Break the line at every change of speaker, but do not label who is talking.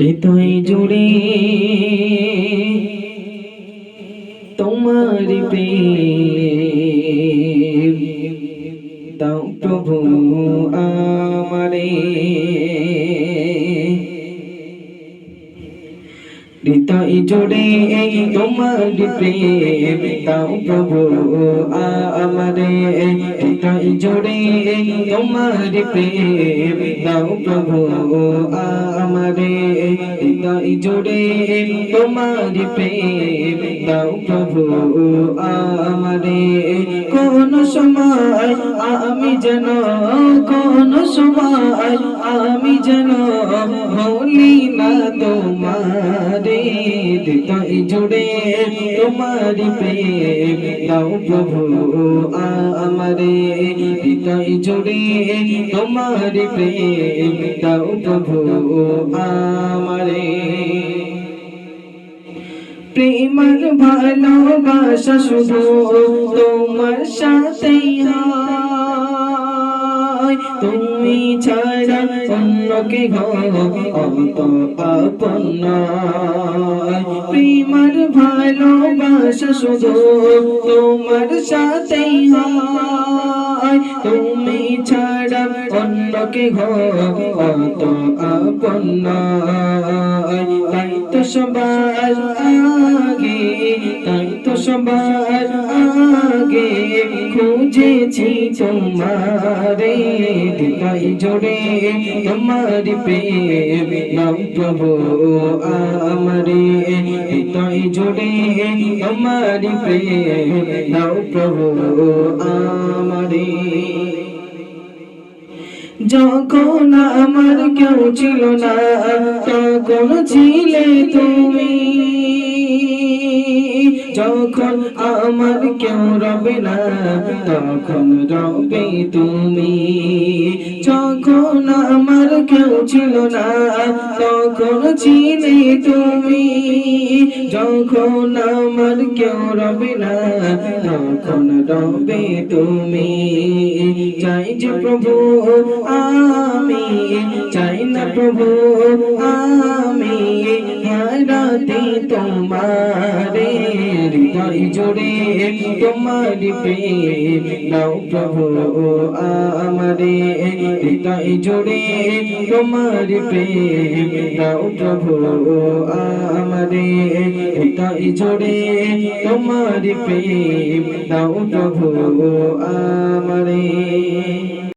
হৃদয় জুড়ে তোমার প্রেম দাও প্রভু আমারে। হৃদয় জুড়ে তোমার প্রেম দাও প্রভু আমারে। হৃদয় জুড়ে তোমার প্রেম দাও প্রভু আমারে। হৃদয় জুড়ে তোমার প্রেম দাও প্রভু আমারে। কোন সময় আমি যেন কোন সময় আমি যেন ভুলি না তোমারে। হৃদয় জুড়ে তোমার প্রেম দাও প্রভু আমারে। হৃদয় জুড়ে তোমার প্রেম দাও প্রভু আমারে। প্রেমার ভালোবাসা শুধু তোমার সাথেই হয়, তুমি ছাড়া অন্য কে অন্ত আপন নয়। প্রেমার ভালোবাসা শুধু তোমার সাথেই হয়, তুমি ছাড়া অন্য কে অন্ত আপন নয়। তাই তো সবার আগে তাই তো সবার আগে খুঁজেছি তোমারে। হৃদয় জোড়ে তোমার প্রেম দাও প্রভু আমারে। হৃদয় জোড়ে তোমার প্রেম দাও প্রভু আমারে। যখন আমার কেউ ছিল না তখন ছিলে তুমি, যখন আমার কেউ রবে না তখন রবে তুমি। যখন আমার কেউ ছিল না তখন ছিলে তুমি, যখন আমার কেউ রবে না তখন রবে তুমি। চাই যে প্রভু আমি চাই না প্রভু আমি হারাতে তোমারে। হৃদয় জোড়ে তোমার প্রেম দাও প্রভু আমারে। হৃদয় জোড়ে তোমার প্রেম দাও প্রভু আমারে। হৃদয় জোড়ে তোমার প্রেম দাও প্রভু আমারে।